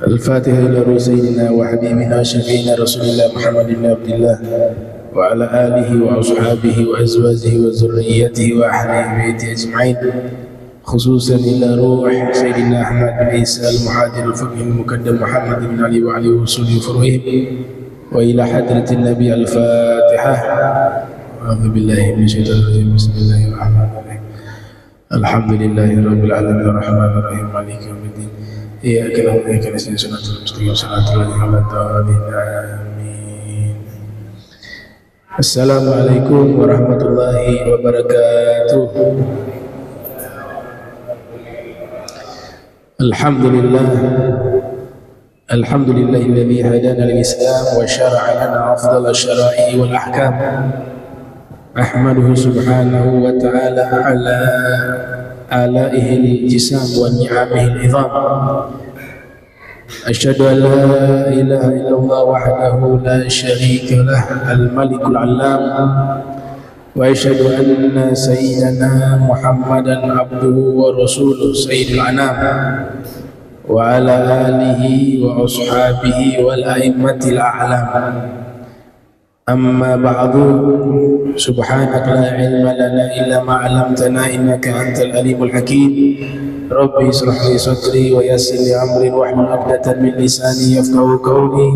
الفاتحة إلى روح سيدنا وحبيبنا وشفيعنا رسول الله محمد بن عبد الله وعلى آله وأصحابه وأزواجه وذريته وأهل بيته أجمعين، خصوصا إلى روح سيدنا أحمد بن عيسى المحاضر الفقه المقدم محمد بن علي وعلي وصول فروعهم، وإلى حضرة النبي. الفاتحة. أعوذ بالله من الشيطان الرجيم. بسم الله الرحمن الرحيم. الحمد لله رب العالمين الرحمن الرحيم مالك يوم الدين إياك نعبد وإياك نستعين صراط المستقيم صراط الذين أنعمت عليهم آمين. السلام عليكم ورحمة الله وبركاته. الحمد لله الذي هدانا للإسلام وشرع لنا أفضل الشرائع والأحكام. أحمده سبحانه وتعالى على آلائه الجسام ونعمه العظام. أشهد أن لا إله إلا الله وحده لا شريك له الملك العلام، وأشهد أن سيدنا محمدا عبده ورسوله سيد الأنام، وعلى آله وأصحابه والأئمة الأعلام. أما بعد، سبحانك لا علم لنا إلا ما علمتنا إنك أنت العليم الحكيم. ربي اشرح لي صدري ويسر لي أمري واحلل عقدة من لساني يفقهوا قولي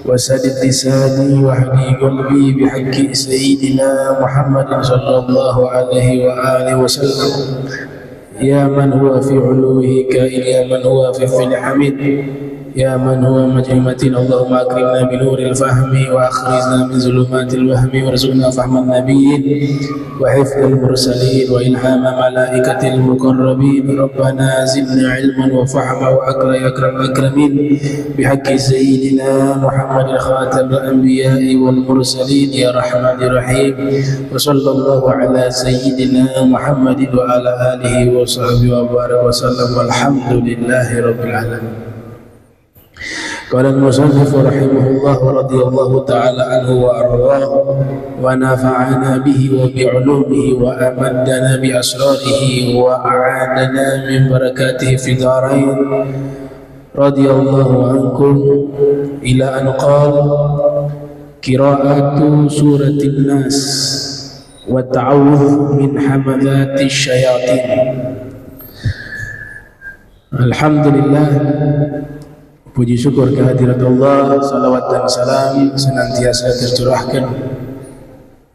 وسدد لساني واهدي قلبي بحق سيدنا محمد صلى الله عليه وآله وسلم. يا من هو في علوه كائن، يا من هو في الفعل حميد، يا من هو مجرمة. اللهم أكرمنا بنور الفهم وأخرجنا من ظلمات الوهم وارزقنا فهم النبيين وحفظ المرسلين وإلهام ملائكة المقربين. ربنا زدنا علما وفهما وأكرم أكرم الأكرمين بحق سيدنا محمد خاتم الأنبياء والمرسلين يا رحمن الرحيم. وصلى الله على سيدنا محمد وعلى آله وصحبه وبارك وسلم والحمد لله رب العالمين. قال المصنف رحمه الله ورضي الله تعالى عنه وأرضاه ونفعنا به وبعلومه وأمدنا بأسراره وأعاننا من بركاته في الدارين. رضي الله عنكم إلى أن قال: قراءة سورة الناس والتعوذ من همزات الشياطين. Alhamdulillah, puji syukur kehadirat Allah, salawat dan salam senantiasa tercurahkan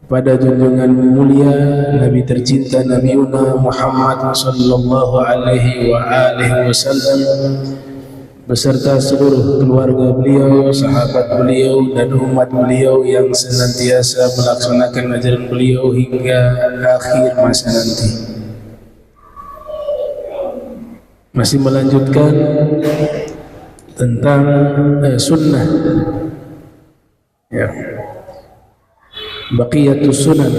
pada junjungan mulia Nabi tercinta Nabi Muhammad sallallahu alaihi wa alihi wasallam beserta seluruh keluarga beliau, sahabat beliau dan umat beliau yang senantiasa melaksanakan ajaran beliau hingga akhir masa nanti. Masih melanjutkan tentang sunnah, ya, baqiyatus sunan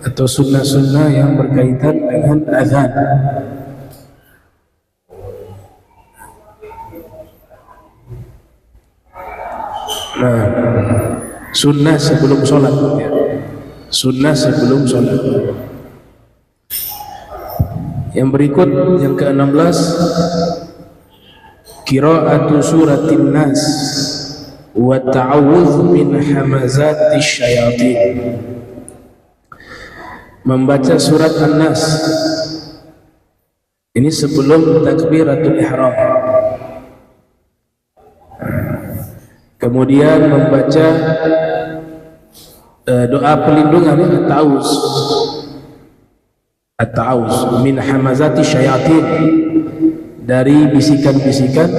atau sunnah-sunnah yang berkaitan dengan azan. Nah, sunnah sebelum sholat, ya. Sunnah sebelum sholat. Yang berikut, yang ke-16, qiraatu suratin nas wa ta'awudz min hamazatis syayatin. Membaca surat An-Nas ini sebelum takbiratul ihram. Kemudian membaca doa pelindungan, at-ta'awuz min hamazati syayatin, dari bisikan-bisikan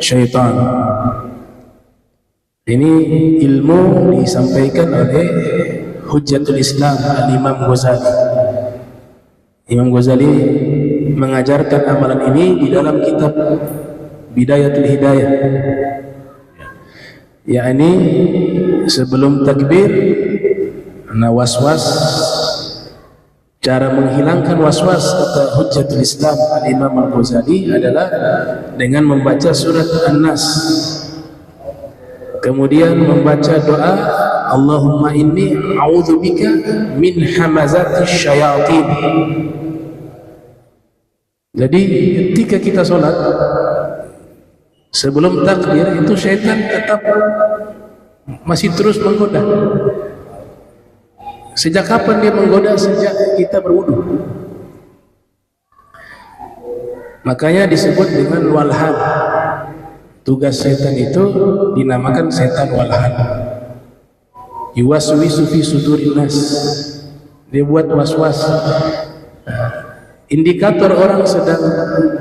syaitan. Ini ilmu disampaikan oleh Hujjatul Islam Al-Imam Ghazali. Imam Ghazali mengajarkan amalan ini di dalam kitab Bidayatul Hidayah, yakni sebelum takbir, was-was, cara menghilangkan was-was kata Hujjatul Islam Al-Imam Al-Ghazali adalah dengan membaca surat An-Nas. Kemudian membaca doa Allahumma inni a'udzubika min hamazatis syayatin. Jadi ketika kita sholat, Sebelum takbir itu syaitan tetap masih terus menggoda. Sejak kapan dia menggoda? Sejak kita berwudu. Makanya disebut dengan walhan. Tugas setan itu dinamakan setan walhan. Yuwaswisu fi sudurin nas. Dia buat was-was. Indikator orang sedang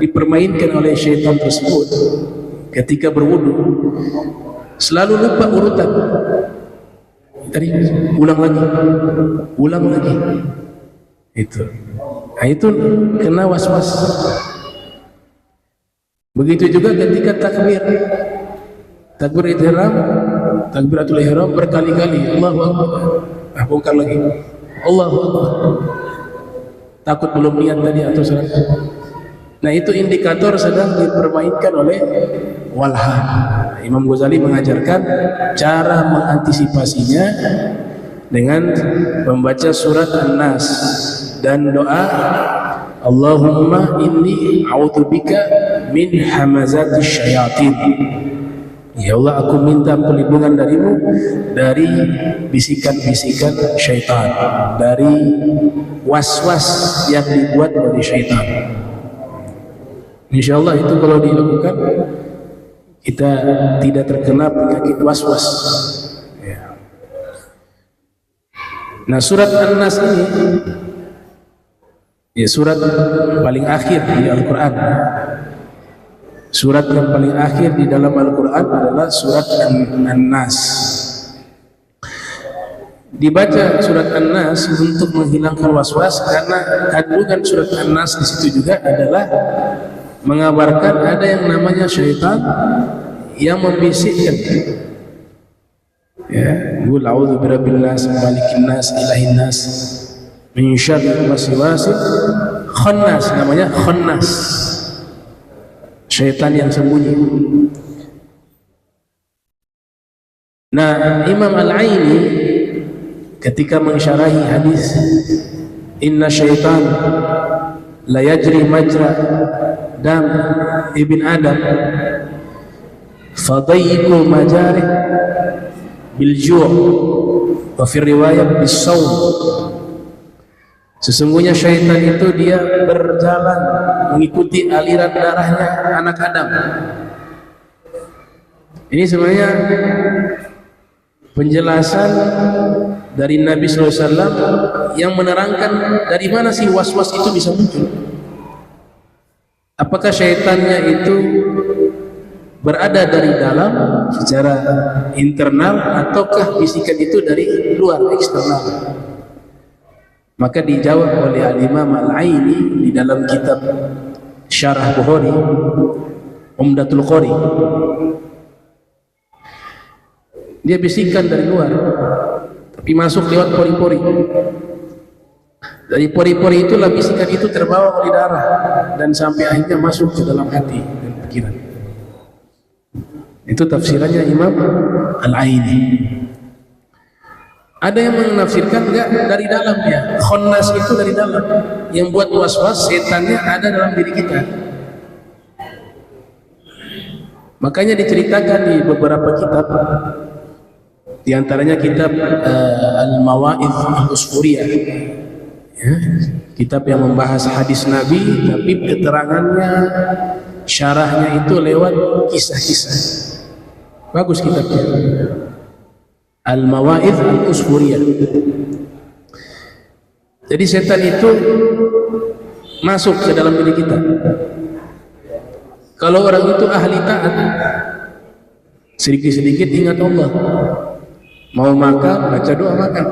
dipermainkan oleh syaitan tersebut ketika berwudu, selalu lupa urutan. Tadi ulang lagi. Itu. Nah, itu kena was-was. Begitu juga ketika takbir ihram, takbiratul ihram berkali-kali, Allahu Akbar. Bongkar lagi, Allahu Akbar. Takut belum niat tadi atau salah. Nah, itu indikator sedang dipermainkan oleh walhan. Imam Ghazali mengajarkan cara mengantisipasinya dengan membaca surat An-Nas dan doa Allahumma inni a'udzubika min hamazatis syayatin. Ya Allah, aku minta perlindungan darimu dari bisikan-bisikan syaitan, dari was-was yang dibuat oleh syaitan. Insyaallah itu kalau dilakukan kita tidak terkena penyakit was-was. Ya. Nah, surat An-Nas ini ya surat paling akhir di Al-Quran. Surat yang paling akhir di dalam Al-Quran adalah surat An-Nas. Dibaca surat An-Nas untuk menghilangkan was-was, karena kandungan surat An-Nas di situ juga adalah mengabarkan ada yang namanya syaitan yang membisikkan. Ya, qul a'udzu birabbin nas, malikin nas, ilahin nas, min syarril waswasil khannas. Namanya khannas, syaitan yang sembunyi. Nah, Imam Al-Aini ketika mensyarahi hadis inna syaitan la yajri majra dam ibn Adam fadayyiku majarih bil ju' wa fi riwayat bis sawm. Sesungguhnya syaitan itu dia berjalan mengikuti aliran darahnya anak Adam. Ini sebenarnya penjelasan dari Nabi SAW yang menerangkan dari mana sih was-was itu bisa muncul. Apakah syaitannya itu berada dari dalam secara internal, ataukah bisikan itu dari luar, eksternal? Maka dijawab oleh Al-Imam Al-Aini di dalam kitab Syarah Bukhari, Umdatul Qari. Dia bisikan dari luar, tapi masuk lewat pori-pori. Dari pori-pori itulah bisikan itu terbawa oleh darah dan sampai akhirnya masuk ke dalam hati dan pikiran. Itu tafsirannya Imam Al-Aini. Ada yang menafsirkan enggak, dari dalam ya. Khannas itu dari dalam. Yang buat was-was setannya ada dalam diri kita. Makanya diceritakan di beberapa kitab, di antaranya kitab Al-Mawa'idh Al-Usfuriyah, ya, kitab yang membahas hadis Nabi tapi keterangannya, syarahnya itu lewat kisah-kisah. Bagus kitabnya, Al-Mawa'idh Al-Usfuriyah. Jadi setan itu masuk ke dalam diri kita. Kalau orang itu ahli taat, sedikit-sedikit ingat Allah. Mau makan, baca doa makan.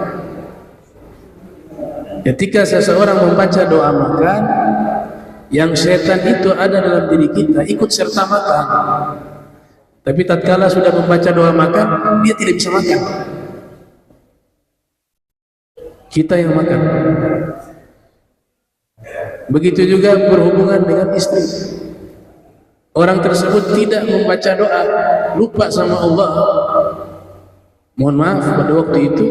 Ketika seseorang membaca doa makan, yang setan itu ada dalam diri kita ikut serta makan. Tapi tatkala sudah membaca doa makan, dia tidak bisa makan. Kita yang makan. Begitu juga berhubungan dengan istri. Orang tersebut tidak membaca doa, lupa sama Allah. Mohon maaf, pada waktu itu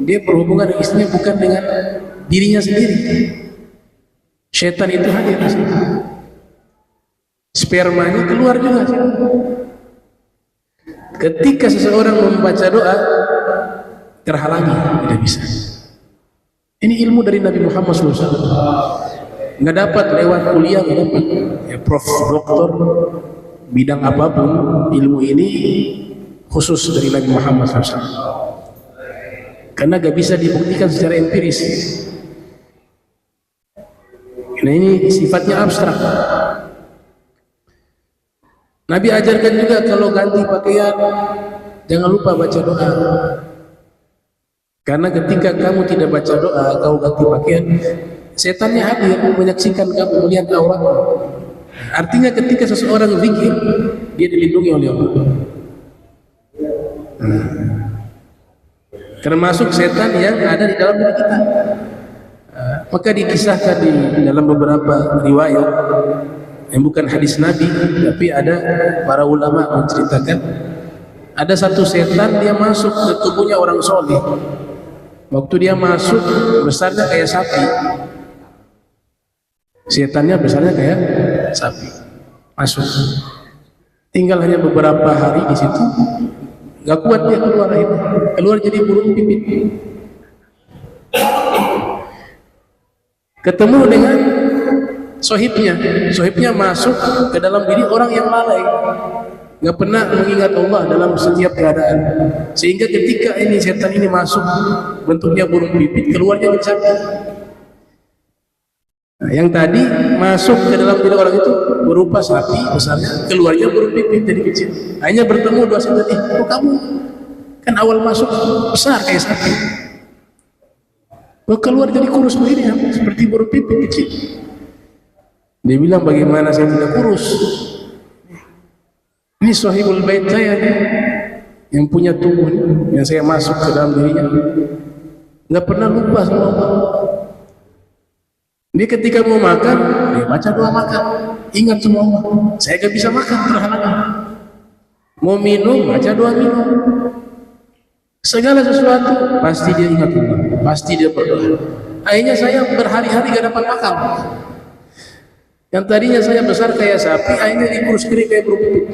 dia berhubungan dengan istrinya bukan dengan dirinya sendiri. Setan itu hadir di situ. Spermanya keluar juga. ketika seseorang membaca doa terhalangi, tidak bisa. Ini ilmu dari Nabi Muhammad SAW. Nggak dapat lewat kuliah, nggak dapat. Ya, prof, doktor, bidang apapun, ilmu ini khusus dari Nabi Muhammad SAW. Karena nggak bisa dibuktikan secara empiris. Nah, ini sifatnya abstrak. Nabi ajarkan juga kalau ganti pakaian, jangan lupa baca doa. Karena ketika kamu tidak baca doa, kau ganti pakaian, setannya hadir menyaksikan kamu, melihat auratmu. Artinya ketika seseorang zikir, dia dilindungi oleh Allah. Termasuk setan yang ada di dalam diri kita. Maka dikisahkan di dalam beberapa riwayat yang bukan hadis Nabi, tapi ada para ulama menceritakan ada satu setan, dia masuk ke tubuhnya orang soleh. Waktu dia masuk, besarnya kayak sapi. Setannya besarnya kayak sapi. Masuk. Tinggal hanya beberapa hari di situ, nggak kuat dia keluar akhirnya. Keluar jadi burung pipit. Ketemu dengan sohibnya. Sohibnya masuk ke dalam diri orang yang lalai, nggak pernah mengingat Allah dalam setiap keadaan. Sehingga ketika ini setan ini masuk bentuknya burung pipit, keluarnya jadi sapi. Nah, yang tadi masuk ke dalam diri orang itu berupa sapi besarnya, keluarnya burung pipit jadi kecil. Hanya bertemu dua setan, kok kamu kan awal masuk besar kayak sapi, kok keluar jadi kurus begini ya, seperti burung pipit kecil. Dia bilang, bagaimana saya tidak kurus? Ini sahibul bait saya nih, yang punya tubuh nih, yang saya masuk ke dalam dirinya, nggak pernah lupa sama Allah. Dia ketika mau makan, dia baca doa makan, ingat sama Allah. Saya nggak bisa makan, terhalang. Mau minum, baca doa minum. Segala sesuatu pasti dia ingat Allah, pasti dia berdoa. Akhirnya saya berhari-hari gak dapat makan. Yang tadinya saya besar kayak sapi, akhirnya dikurus kering kayak burung pipit.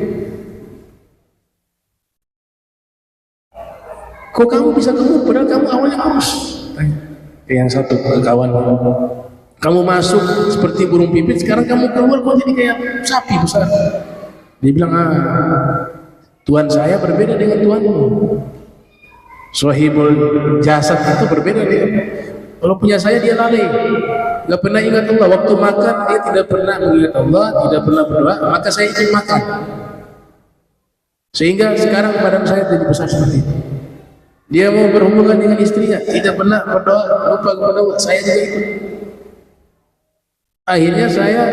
Kok kamu bisa gemuk padahal kamu awalnya kurus? Kayak yang satu kawan, kamu masuk seperti burung pipit, sekarang kamu keluar kok jadi kayak sapi besar. Dia bilang, Tuhan saya berbeda dengan Tuhanmu. Sohibul jasad itu berbeda dengan, kalau punya saya dia lalai, nggak pernah ingat Allah. Waktu makan dia tidak pernah mengingat Allah, tidak pernah berdoa, maka saya ingin makan. Sehingga sekarang badan saya jadi besar seperti itu. Dia mau berhubungan dengan istrinya, tidak pernah berdoa, lupa kepada Allah, saya juga ikut. Akhirnya saya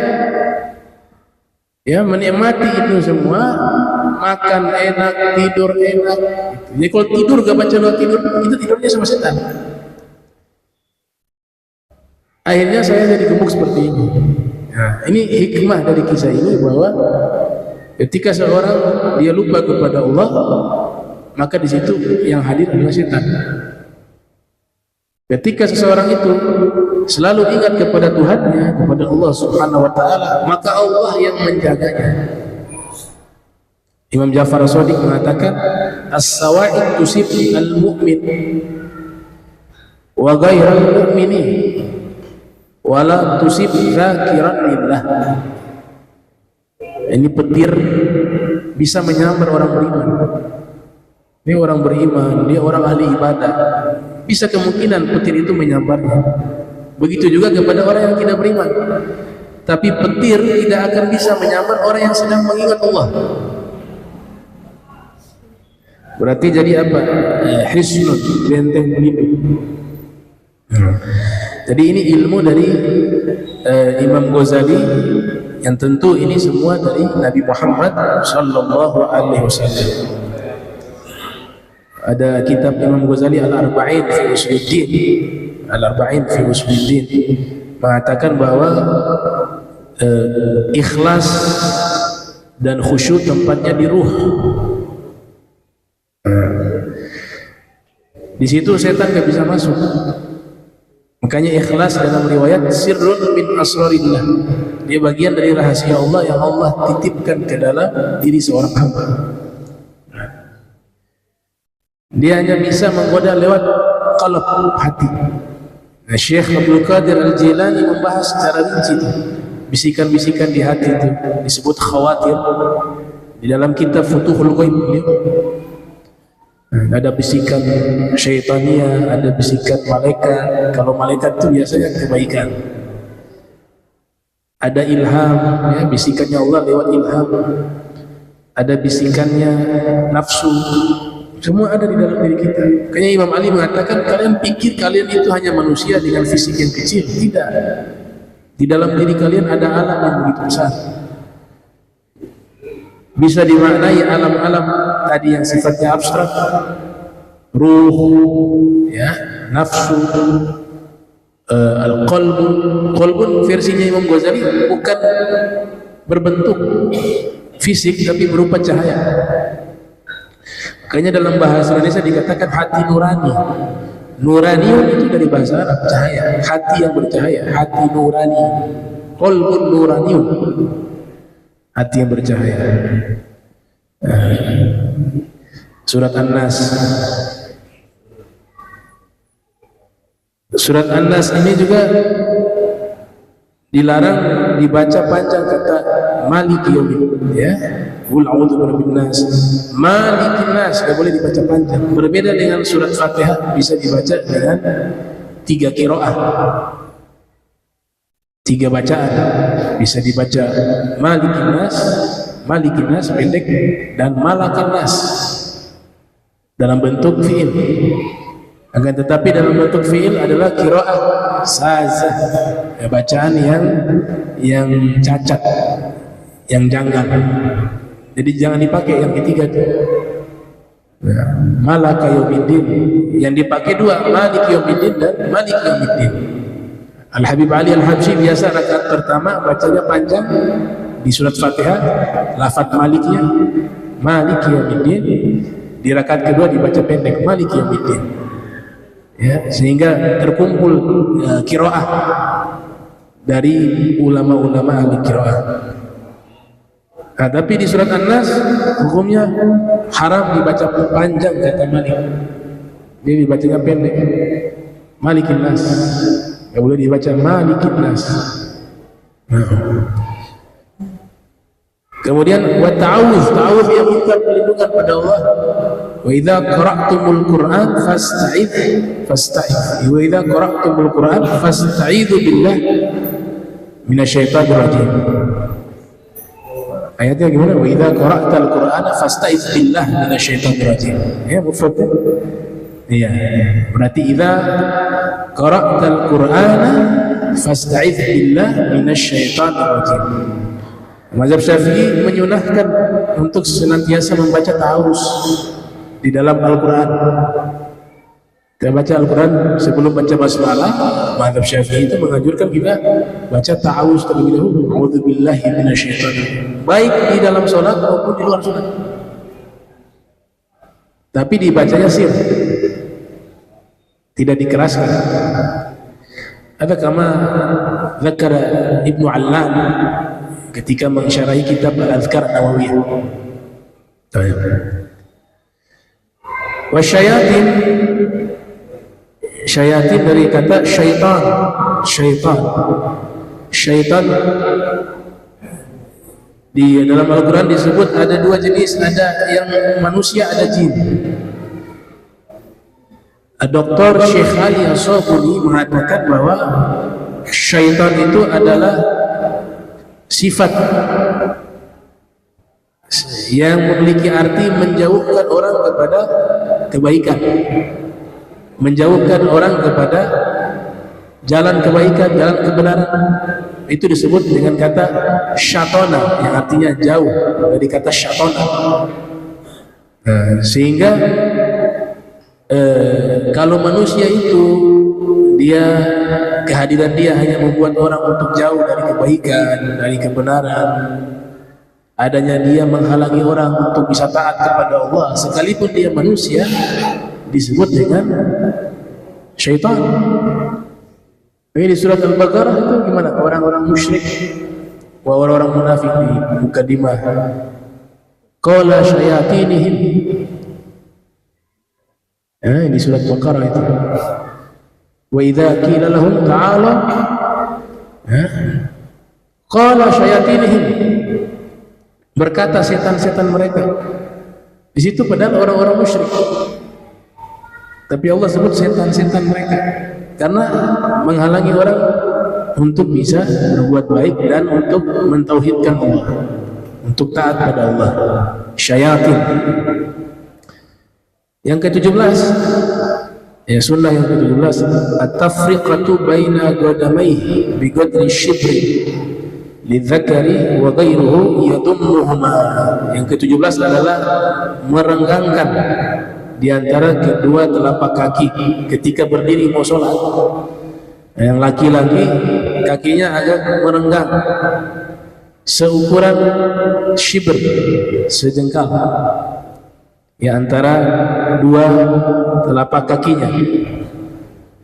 ya menikmati itu semua, makan enak, tidur enak. Jadi kalau tidur gak baca doa tidur, itu tidurnya sama setan. Akhirnya saya jadi gemuk seperti ini. Nah, ini hikmah dari kisah ini, bahwa ketika seorang dia lupa kepada Allah, maka di situ yang hadir adalah setan. Ketika seseorang itu selalu ingat kepada Tuhannya, kepada Allah Subhanahu wa Ta'ala, maka Allah yang menjaganya. Imam Ja'far As-Shadiq mengatakan, as-sawa'id tusib al-mu'min wa ghairal mu'mini wala tusib zakiran lillah. Ini petir bisa menyambar orang beriman. Dia orang beriman, dia orang ahli ibadah, bisa kemungkinan petir itu menyambarnya. Begitu juga kepada orang yang tidak beriman. Tapi petir tidak akan bisa menyambar orang yang sedang mengingat Allah. Berarti jadi apa? Hisnun, benteng pelindung. Jadi ini ilmu dari Imam Ghazali, yang tentu ini semua dari Nabi Muhammad sallallahu alaihi wasallam. Ada kitab Imam Ghazali Al-Arba'in fi Usuluddin, Al-Arba'in fi Usuluddin, mengatakan bahwa ikhlas dan khusyuk tempatnya di ruh. Di situ setan gak bisa masuk. Makanya ikhlas dalam riwayat sirrun min asrarillah, dia bagian dari rahasia Allah yang Allah titipkan ke dalam diri seorang hamba. Dia hanya bisa menggoda lewat qalb, hati. Nah, Syekh Abdul Qadir Al-Jilani membahas secara rinci itu. Bisikan-bisikan di hati itu disebut khawatir. Di dalam kitab Futuhul Ghaib ada bisikan syaitania, ada bisikan malaikat. Kalau malaikat itu biasanya kebaikan. Ada ilham, ya, bisikannya Allah lewat ilham. Ada bisikannya nafsu. Semua ada di dalam diri kita. Makanya Imam Ali mengatakan, kalian pikir kalian itu hanya manusia dengan fisik yang kecil. Tidak. Di dalam diri kalian ada alam yang begitu besar. Bisa dimaknai alam-alam tadi yang sifatnya abstrak, ruh, ya, nafsu, qalbun versinya Imam Ghazali bukan berbentuk fisik tapi berupa cahaya. Makanya dalam bahasa Indonesia dikatakan hati nurani. Nurani itu dari bahasa Arab, cahaya, hati yang bercahaya, hati nurani. Qalbun nuraniun, hati yang bercahaya. Surat An-Nas. Surat An-Nas ini juga dilarang dibaca panjang, kata Maliki Yaumiddin, ya. Qul a'udzu birabbin nas, Malikin nas, tidak boleh dibaca panjang. Berbeda dengan surat Fatihah, bisa dibaca dengan 3 qiraah, 3 bacaan. Bisa dibaca Malikin nas pendek, dan Malakan nas dalam bentuk fi'il. Akan tetapi dalam bentuk fi'il adalah qiraah sazah, ya, bacaan yang cacat, yang janggal. Jadi jangan dipakai yang ketiga itu, ya, Malaka Yaumiddin. Yang dipakai 2, Malik Yaumiddin dan Malik Yaumiddin. Al-Habib Ali Al-Habsyi biasa rakaat pertama bacanya panjang di surat Fatihah, lafaz Maliknya Malik Yaumiddin. Di rakaat kedua dibaca pendek Malik Yaumiddin, ya, sehingga terkumpul qiraah dari ulama-ulama ahli qiraah. Nah, tapi di surat An-Nas hukumnya haram dibaca panjang, kata Malik. Dia dibacanya pendek, Malikin nas. Tidak boleh dibaca Malikin nas. Kemudian wa ta'awuz yang minta perlindungan pada Allah. Wa idza qara'tumul Qur'an fasta'idz. Wa idza qara'tumul Qur'an fasta'idzu billah minasyaitonir rajim. Ayatnya gimana? Wa idza qara'tal Qur'ana fasta'idz billah minasyaitonir rajim. Ya, mufrad. Iya. Berarti idza qara'tal Qur'ana fasta'idz billah minasyaitonir rajim. Mazhab Syafi'i menyunahkan untuk senantiasa membaca ta'awuz di dalam Al-Quran. Kita baca Al-Quran sebelum baca basmalah, mazhab Syafi'i itu menganjurkan kita baca ta'awuz terlebih dahulu. A'udzubillahi minasyaitonir, baik di dalam sholat maupun di luar sholat. Tapi dibacanya sir, tidak dikeraskan. Ada kama zakara Ibnu Allan ketika mensyarahi kitab Al-Adhkar Nawawiyah. Wasyayatin, syayatin dari kata syaitan. Syaitan di dalam Al-Quran disebut ada 2 jenis, ada yang manusia, ada jin. Dr. Syekh Ali As-Sabuni mengatakan bahwa syaitan itu adalah sifat yang memiliki arti menjauhkan orang kepada kebaikan, menjauhkan orang kepada jalan kebaikan, jalan kebenaran. Itu disebut dengan kata syatona, yang artinya jauh, dari kata syatona. Sehingga kalau manusia itu dia, kehadiran dia hanya membuat orang untuk jauh dari kebaikan, dari kebenaran. Adanya dia menghalangi orang untuk bisa taat kepada Allah, sekalipun dia manusia, disebut dengan syaitan. Ini di surat Al-Baqarah itu gimana? Orang-orang musyrik, orang-orang munafik di mukadimah. Qala syayatinihim, Di surat Baqarah itu. Wa idza qila lahum ta'alu qala syayatinihim, berkata setan-setan mereka. Di situ padahal orang-orang musyrik, tapi Allah sebut setan-setan mereka karena menghalangi orang untuk bisa berbuat baik dan untuk mentauhidkan Allah, untuk taat pada Allah. Syayatin. Yang ke-17, ya sunnah yang ke-17, at-tafriqatu baina qadamaihi bi qadri shibri lidzakari wa ghairuhu yadummuhuma. Yang ke-17 adalah merenggangkan di antara kedua telapak kaki ketika berdiri mau sholat. Yang laki-laki kakinya agak merenggang seukuran shibr, sejengkal, ya, antara dua telapak kakinya,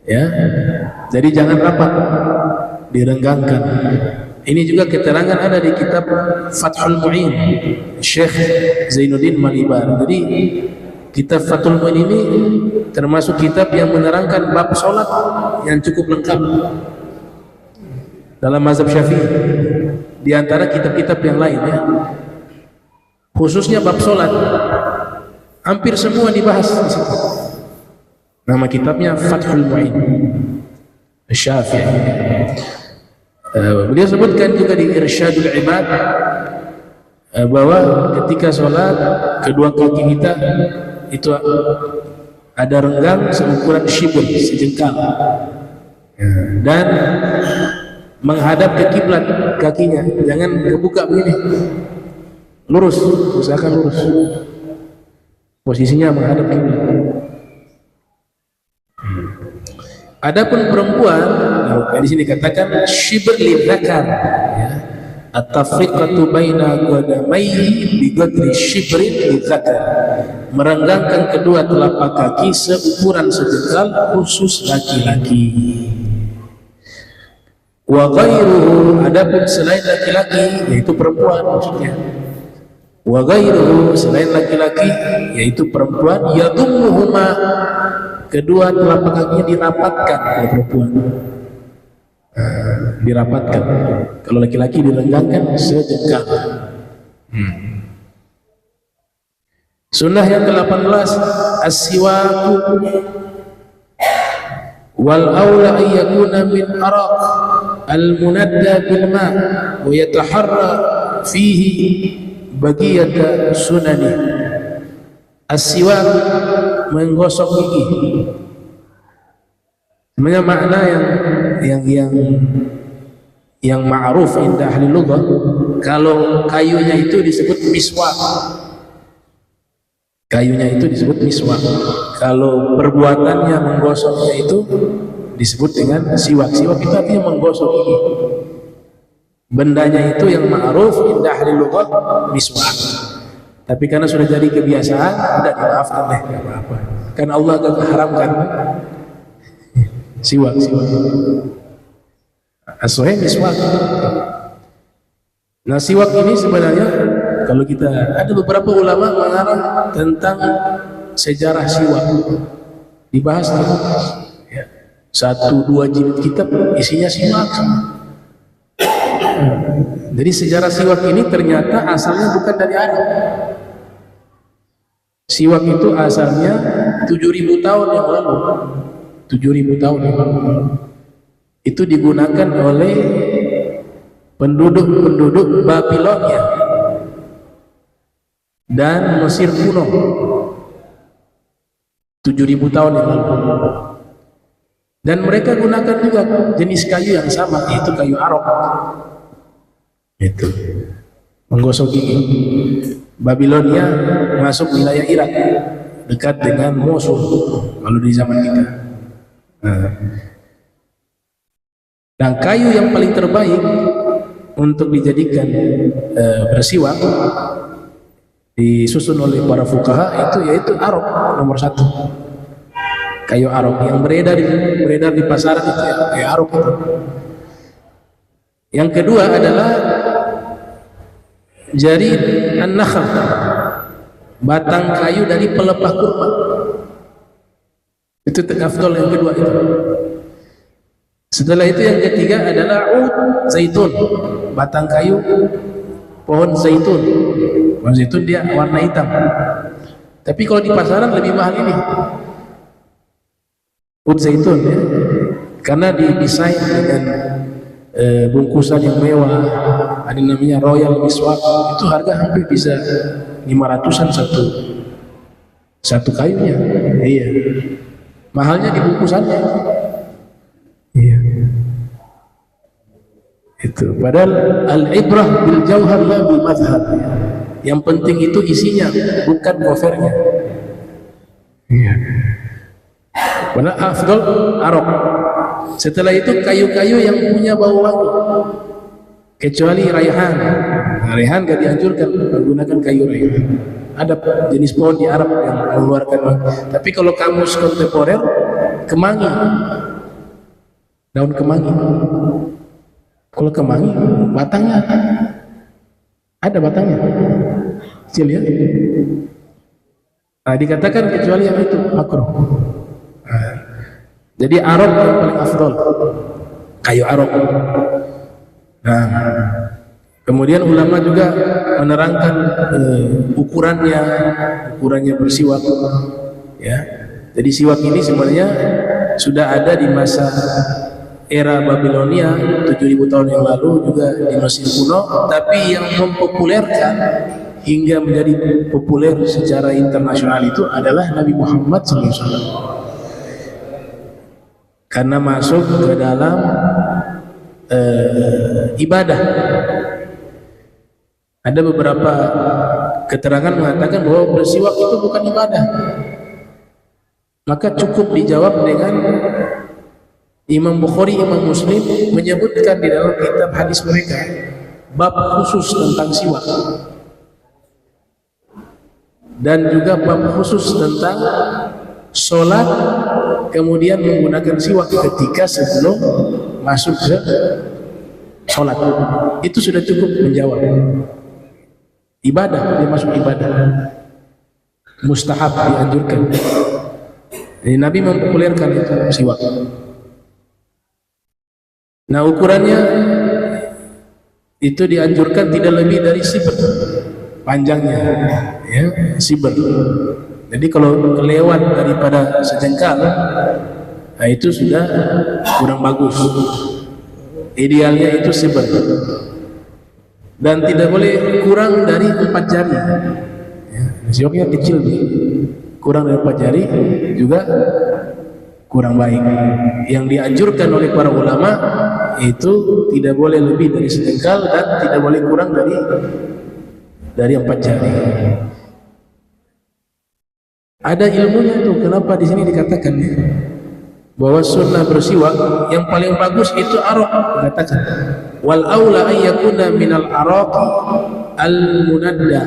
ya. Jadi jangan rapat, direnggangkan. Ini juga keterangan ada di kitab Fathul Mu'in Syekh Zainuddin Malibar. Jadi kitab Fathul Mu'in ini termasuk kitab yang menerangkan bab sholat yang cukup lengkap dalam mazhab Syafi'i, di antara kitab-kitab yang lain, ya. Khususnya bab sholat hampir semua dibahas di situ. Nama kitabnya Fathul Mu'in Syafi'i. Beliau sebutkan juga di Irsyadul Ibad bahwa ketika sholat kedua kaki kita itu ada renggang seukuran shibr, sejengkal, dan menghadap ke kiblat kakinya, jangan kebuka begini, lurus, usahakan lurus, posisinya menghadap kiblat. Adapun perempuan, di sini katakan shibr lidzakar, ya. At-tafriqatu baina qadamaihi bi qadri shibrin lidzakar, merenggangkan kedua telapak kaki seukuran sejengkal khusus laki-laki. Wa ghairuhu, adapun selain laki-laki yaitu perempuan maksudnya. Wa ghairuhu, selain laki-laki yaitu perempuan, yadummuhuma, kedua telapak kakinya dirapatkan oleh perempuan. Dirapatkan. Kalau laki-laki direnggangkan sejengkal. Sunnah yang ke-18, as-siwaku wal aula an yakuna min araq al-munadda bil ma wa yataharra fihi baqiyata sunani. As-siwak, menggosok gigi. Sebenarnya makna yang ma'ruf indah ahli lughah, kalau kayunya itu disebut miswak. Kayunya itu disebut miswak. Kalau perbuatannya menggosoknya itu disebut dengan siwak. Siwak itu artinya menggosok gigi. Bendanya itu yang ma'ruf indah ahli lughah miswak. Tapi karena sudah jadi kebiasaan, tidak dimaafkan deh, nggak apa-apa. Kan Allah agak haramkan siwak. As-sahih miswak. Nah, siwak ini sebenarnya kalau kita ada beberapa ulama mengarang tentang sejarah siwak, dibahas ya. 1-2 jilid kitab isinya siwak. Jadi sejarah siwak ini ternyata asalnya bukan dari Arab. Siwak itu asalnya 7.000 tahun yang lalu. 7.000 tahun yang lalu. Itu digunakan oleh penduduk Babilonia dan Mesir kuno. 7.000 tahun yang lalu. Dan mereka gunakan juga jenis kayu yang sama, yaitu kayu arok. Itu menggosok gigi. Babilonia masuk wilayah Irak, dekat dengan Mosul kalau di zaman kita. Dan kayu yang paling terbaik untuk dijadikan bersiwak disusun oleh para fuqaha itu yaitu arok nomor 1. Kayu arok yang beredar di pasaran itu ya, kayu arok itu. Yang kedua adalah jarid an-nakhl, batang kayu dari pelepah kurma. Itu afdal yang kedua itu. Setelah itu yang ketiga adalah ud zaitun, batang kayu pohon zaitun. Pohon zaitun dia warna hitam. Tapi kalau di pasaran lebih mahal ini. Ud zaitun ya. Karena didesain dengan bungkusan yang mewah, ada namanya Royal Miswak, itu harga hampir bisa 500-an satu kayunya. Iya. Mahalnya di bungkusannya. Iya. Itu. Padahal al-ibrah bil jauhar la bil madhhab. Yang penting itu isinya, bukan covernya. Iya. Padahal afdal arok. Setelah itu kayu-kayu yang punya bau wangi, kecuali raihan. Nah, raihan gak dianjurkan menggunakan kayu raihan. Ada jenis pohon di Arab yang mengeluarkan wangi. Tapi kalau kamus kontemporer, kemangi, daun kemangi. Kalau kemangi, batangnya ada batangnya, kecil ya. Nah, dikatakan kecuali yang itu makruh. Jadi arok yang paling afdol, kayu arok. Nah, kemudian ulama juga menerangkan ukurannya bersiwak. Ya, jadi siwak ini sebenarnya sudah ada di masa era Babilonia 7000 tahun yang lalu, juga di Mesir kuno. Tapi yang mempopulerkan hingga menjadi populer secara internasional itu adalah Nabi Muhammad SAW. Karena masuk ke dalam ibadah. Ada beberapa keterangan mengatakan bahwa bersiwak itu bukan ibadah. Maka cukup dijawab dengan Imam Bukhari, Imam Muslim menyebutkan di dalam kitab hadis mereka bab khusus tentang siwak, dan juga bab khusus tentang sholat kemudian menggunakan siwak ketika sebelum masuk ke sholat. Itu sudah cukup menjawab ibadah, dia masuk ibadah, mustahab, dianjurkan. Jadi Nabi mempopulerkan itu siwak. Nah, ukurannya itu dianjurkan tidak lebih dari siber panjangnya, ya, siber. Jadi kalau kelewat daripada sejengkal, nah itu sudah kurang bagus. Idealnya itu siber, dan tidak boleh kurang dari 4 jari. Ya, siwaknya kecil, kurang dari 4 jari juga kurang baik. Yang dianjurkan oleh para ulama itu tidak boleh lebih dari sejengkal dan tidak boleh kurang dari 4 jari. Ada ilmunya tuh, kenapa di sini dikatakan ya, bahwa sunnah bersiwak yang paling bagus itu arok. Dikatakan wal aula ay yakuna minal araq al munadda.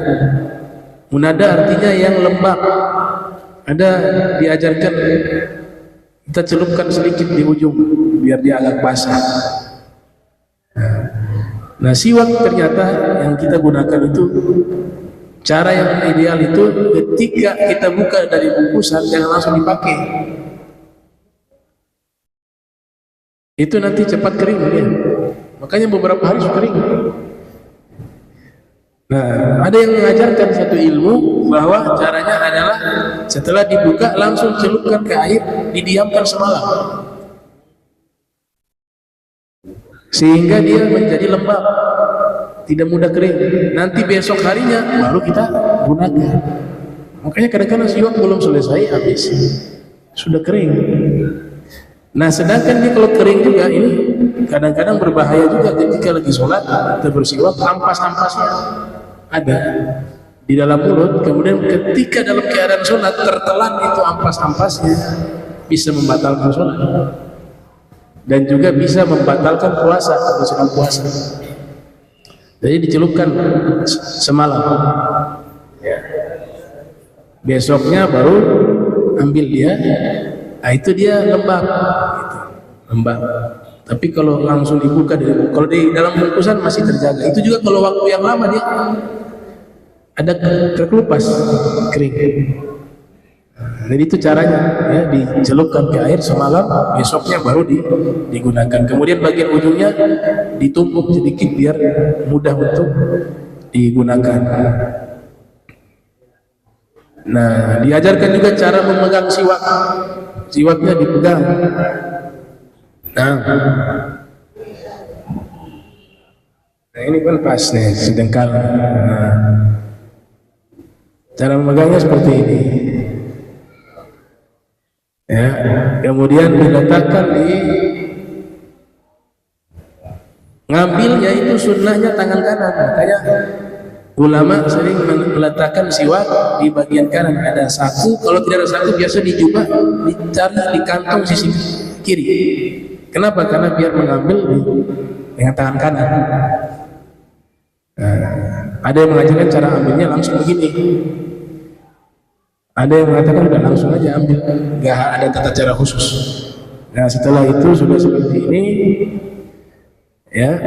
Munadda artinya yang lembab. Ada diajarkan kita celupkan sedikit di ujung biar dia agak basah. Nah, siwak ternyata yang kita gunakan itu, cara yang ideal itu ketika kita buka dari bungkusan jangan langsung dipakai. Itu nanti cepat kering dia. Makanya beberapa hari sudah kering. Nah, ada yang mengajarkan satu ilmu bahwa caranya adalah setelah dibuka langsung celupkan ke air, didiamkan semalam. Sehingga dia menjadi lembab, tidak mudah kering. Nanti besok harinya baru kita gunakan. Makanya kadang-kadang siwak belum selesai habis sudah kering. Nah, sedangkan dia kalau kering juga ini kadang-kadang berbahaya juga ketika lagi sholat kita bersiwak, ampas-ampasnya ada di dalam mulut. Kemudian ketika dalam keadaan sholat tertelan itu ampas-ampasnya, bisa membatalkan sholat dan juga bisa membatalkan puasa atau sedang puasa. Jadi dicelupkan semalam, ya. Besoknya baru ambil dia. Nah, itu dia lembab, gitu. Lembab. Tapi kalau langsung dibuka kalau di dalam bungkusan masih terjaga. Itu juga kalau waktu yang lama dia ada terkelupas, kering. Jadi itu caranya, ya, dicelupkan ke air semalam, besoknya baru digunakan. Kemudian bagian ujungnya ditumpuk sedikit biar mudah untuk digunakan. Nah, diajarkan juga cara memegang siwak. Siwaknya dipegang. Nah, ini kan pas nih, sedengkal. Nah, cara memegangnya seperti ini. Ya, kemudian diletakkan ngambilnya itu sunnahnya tangan kanan. Makanya ulama sering meletakkan siwak di bagian kanan. Ada saku, kalau tidak ada saku biasa dijubah, dicari di kantong sisi kiri. Kenapa? Karena biar mengambil dengan tangan kanan. Nah, ada yang mengajarkan cara ambilnya langsung begini. Ada yang mengatakan udah langsung aja ambil, nggak ada tata cara khusus. Nah, setelah itu sudah seperti ini, ya,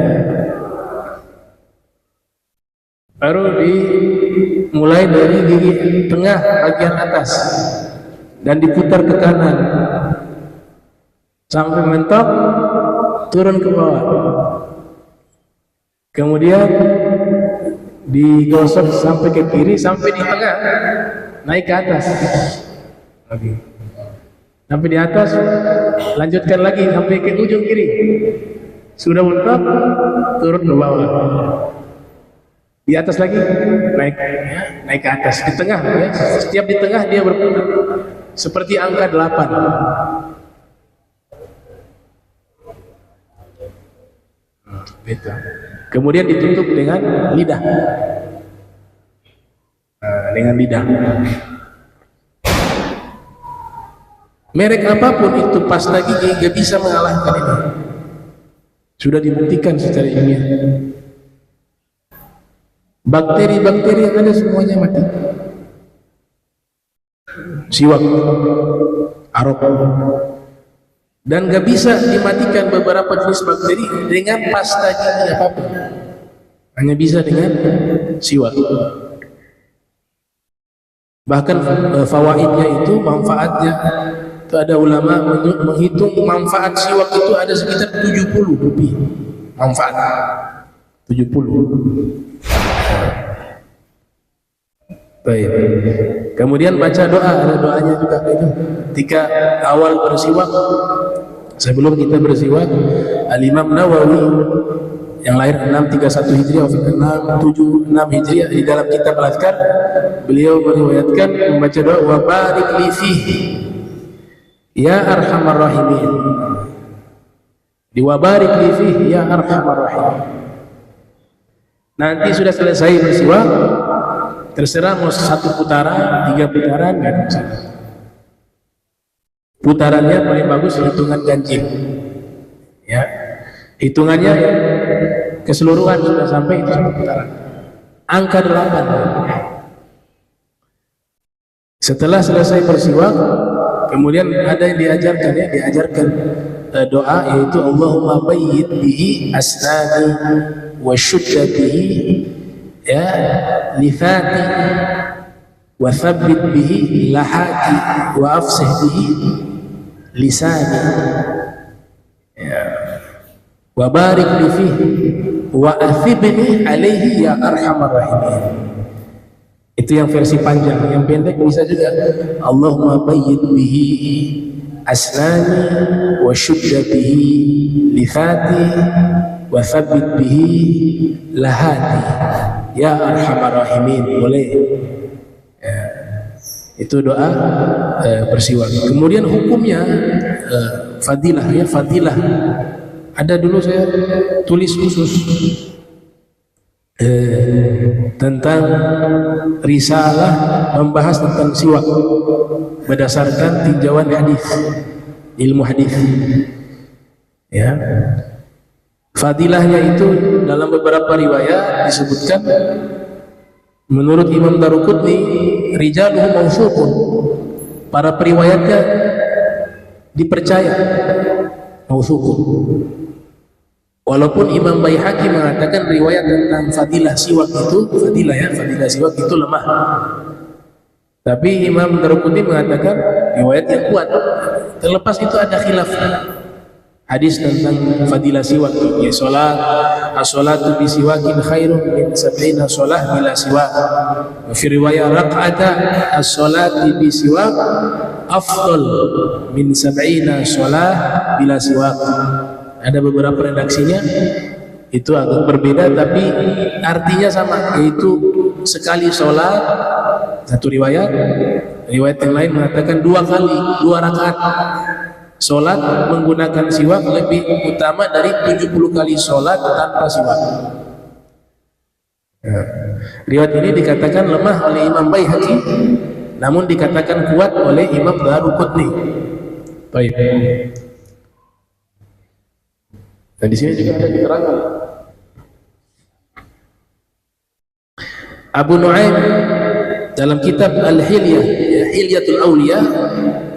baru dimulai dari gigi tengah bagian atas dan diputar ke kanan sampai mentok, turun ke bawah. Kemudian digosok sampai ke kiri, sampai di tengah, naik ke atas. Oke. Sampai di atas, lanjutkan lagi sampai ke ujung kiri. Sudah mentok, turun ke bawah. Di atas lagi, naik, ya, naik ke atas. Di tengah, ya. Setiap di tengah dia berputar seperti angka 8. Gitu. Kemudian ditutup dengan lidah. Dengan lidah. Merek apapun itu pasta gigi gak bisa mengalahkan ini. Sudah dibuktikan secara ilmiah. Bakteri-bakteri yang ada semuanya mati. Siwak, arok, dan gak bisa dimatikan beberapa jenis bakteri dengan pasta gigi apapun. Hanya bisa dengan siwak. Bahkan fawaidnya itu, manfaatnya itu ada ulama menghitung manfaat siwak itu ada sekitar 70 lebih manfaat. 70. Baik. Kemudian baca doa, ada doanya juga itu. Ketika awal bersiwak, sebelum kita bersiwak, Al-Imam Nawawi yang lahir 631 Hijriah atau 676 Hijriah, di dalam kitab Al-Adhkar beliau meriwayatkan membaca doa wa barik li fihi ya arhamar rahimin. Di wa barik li fihi ya arhamar rahimin. Nanti sudah selesai bersiwak, terserah mau 1 putaran, 3 putaran, kan? Putarannya paling bagus hitungan ganjil, ya, hitungannya keseluruhan sudah sampai itu 1 putaran, angka 8. Setelah selesai bersiwak, kemudian ada yang diajarkan, ya, diajarkan doa, yaitu Allahumma bayyid bihi asnani wa syudda bihi, ya, lifati wa thabbit bihi lahati wa afsih bihi lisani, ya, wa barik li fihi wa athibni alaihi ya arhamar rahimin. Itu yang versi panjang. Yang pendek bisa juga Allahumma bayyid bihi asnani wa syudda bihi lifati wa thabbit bihi lahati ya arhamar rahimin. Boleh, ya. Itu doa bersiwak. Kemudian hukumnya fadilah, ya, fadilah. Ada dulu saya tulis khusus tentang risalah membahas tentang siwak berdasarkan tinjauan hadis, ilmu hadis, ya. Fadilahnya itu dalam beberapa riwayat disebutkan, menurut Imam Daruqutni, rijaluhu mausuqun, para periwayatnya dipercaya, mausuqun. Walaupun Imam Baihaqi mengatakan riwayat tentang fadilah siwak itu, fadilah siwak itu lemah. Tapi Imam Daruqutni mengatakan riwayat yang kuat. Terlepas itu ada khilaf hadis tentang fadilah siwak, ya salat as-salatu bi siwakin khairun min 70 shalah bila siwak. Wa fi riwayat raq'ata as-salati bi siwak afdal min 70 shalah bila siwak. Ada beberapa redaksinya itu agak berbeda tapi artinya sama, yaitu sekali sholat. Satu riwayat yang lain mengatakan 2 kali 2 rakaat sholat menggunakan siwak lebih utama dari 70 kali sholat tanpa siwak. Riwayat ini dikatakan lemah oleh Imam Baihaqi, namun dikatakan kuat oleh Imam Daruqutni. Baik. Dan di sini juga ada diterangkan. Abu Nu'aim dalam kitab Al-Hilyah, Hilyatul Awliya,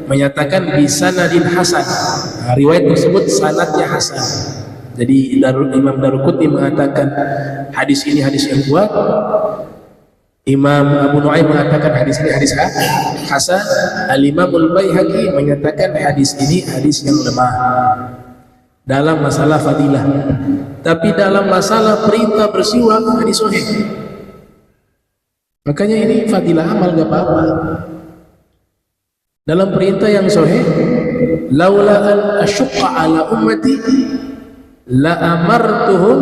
menyatakan bisanadin hasan. Riwayat tersebut sanadnya hasan. Jadi Imam Daruqutni mengatakan hadis ini hadis yang kuat. Imam Abu Nu'aim mengatakan hadis ini hadis hasan. Al-Imamul Baihaqi menyatakan hadis ini hadis yang lemah dalam masalah fadilah. Tapi dalam masalah perintah bersiwak hadis sahih. Makanya ini fadilah amal gak apa-apa. Dalam perintah yang sahih, laula an asyqa ala ummati la amartuhum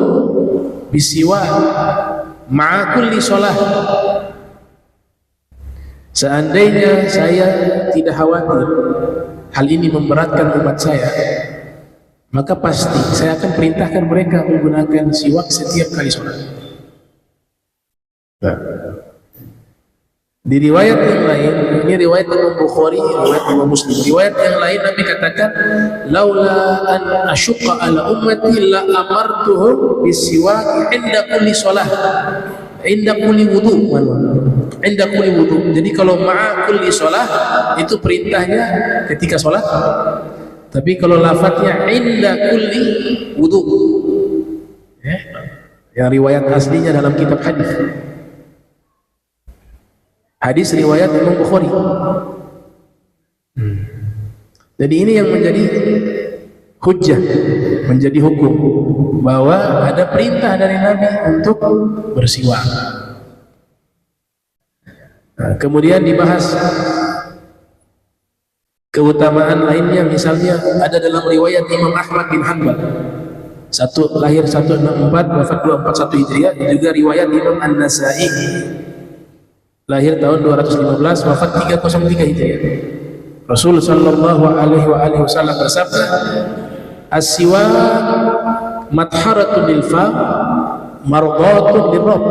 bisiwak ma'a kulli shalah. Seandainya saya tidak khawatir hal ini memberatkan umat saya, maka pasti saya akan perintahkan mereka menggunakan siwak setiap kali sholat. Di riwayat yang lain, ini riwayat Imam Bukhari, riwayat Imam Muslim, riwayat yang lain Nabi katakan laula an asyqa ala ummati la amartuhum bisiwak inda kulli shalah, inda kulli wudu, inda kulli wudu. Jadi kalau ma'a kulli shalah itu perintahnya ketika sholat, tapi kalau lafadznya inda kulli wudu, yang riwayat aslinya dalam kitab hadis riwayat Imam Bukhari. Jadi ini yang menjadi hujjah, menjadi hukum bahwa ada perintah dari Nabi untuk bersiwak. Kemudian dibahas keutamaan lainnya, misalnya ada dalam riwayat Imam Ahmad bin Hanbal, lahir 164 wafat 241 Hijriah, juga riwayat Imam An-Nasa'i, lahir tahun 215 wafat 303 Hijriah. Rasul sallallahu alaihi wasallam bersabda, as-siwak matharatun lil fam mardatun lirabb.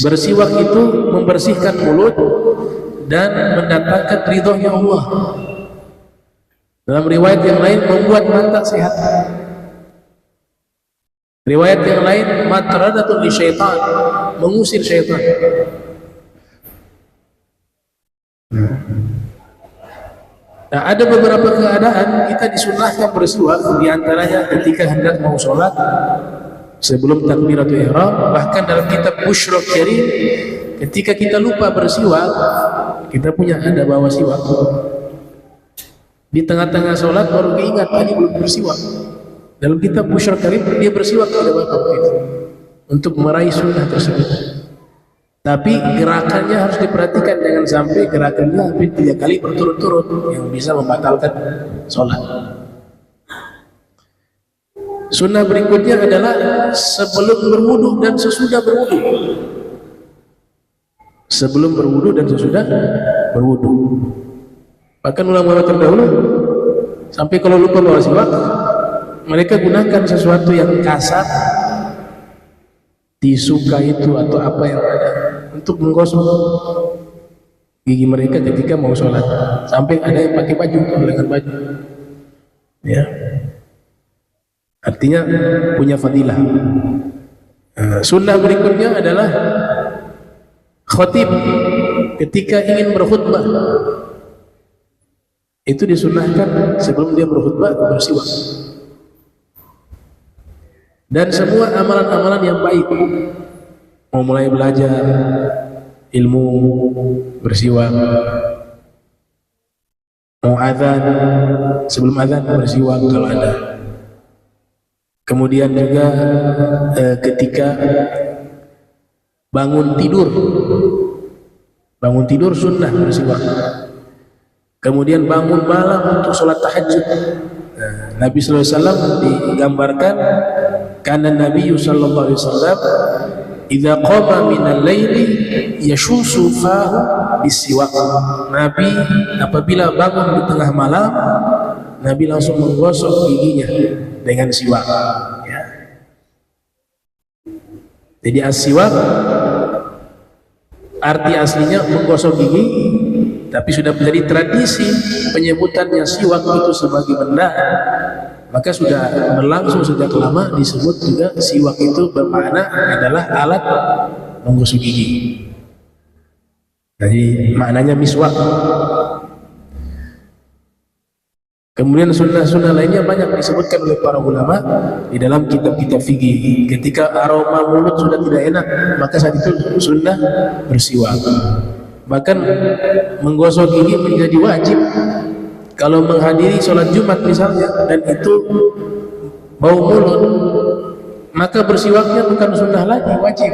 Bersiwak itu membersihkan mulut dan mendatangkan ridhonya Allah. Dalam riwayat yang lain membuat mata sehat. Riwayat yang lain matradatun li syaitan, mengusir syaitan. Nah, ada beberapa keadaan kita disunahkan bersiwak, diantaranya ketika hendak mau sholat sebelum takbiratul ihram. Bahkan dalam kitab Bushrul Karim, ketika kita lupa bersiwak, kita punya ada bawa siwak, di tengah-tengah sholat baru diingat tadi belum bersiwak. Dalam kitab Bushrul Karim dia bersiwak pada waktu itu untuk meraih sunnah tersebut. Tapi gerakannya harus diperhatikan, jangan sampai gerakannya hampir 3 kali berturut-turut yang bisa membatalkan sholat. Sunnah berikutnya adalah sebelum berwudu dan sesudah berwudu. Sebelum berwudu dan sesudah berwudu. Bahkan ulama terdahulu sampai kalau lupa bawa siwak, mereka gunakan sesuatu yang kasar, tisu itu atau apa yang ada, untuk menggosok gigi mereka ketika mau sholat. Sampai ada yang pakai baju, dengan baju, ya, artinya punya fadilah. Sunnah berikutnya adalah khatib ketika ingin berkhutbah, itu disunahkan sebelum dia berkhutbah bersiwak. Dan semua amalan-amalan yang baik, mau mulai belajar, ilmu bersiwak. Mau adzan, sebelum adzan bersiwak kalau ada. Kemudian juga ketika bangun tidur sunnah bersiwak. Kemudian bangun malam untuk sholat tahajud. Nabi sallallahu alaihi wasallam digambarkan karena Nabi sallallahu alaihi wasallam idza qama minal laili yashussu fahu bisiwak. Nabi apabila bangun di tengah malam, Nabi langsung menggosok giginya dengan siwak, ya. Jadi as-siwak arti aslinya menggosok gigi, tapi sudah menjadi tradisi penyebutannya siwak itu sebagai benda, maka sudah berlangsung sejak lama disebut juga siwak itu bermakna adalah alat menggosok gigi. Jadi maknanya miswak. Kemudian sunnah-sunnah lainnya banyak disebutkan oleh para ulama di dalam kitab-kitab fikih. Ketika aroma mulut sudah tidak enak, maka saat itu sunnah bersiwak. Bahkan menggosok gigi menjadi wajib kalau menghadiri sholat Jumat misalnya, dan itu bau mulut, maka bersiwaknya bukan sunnah lagi, wajib.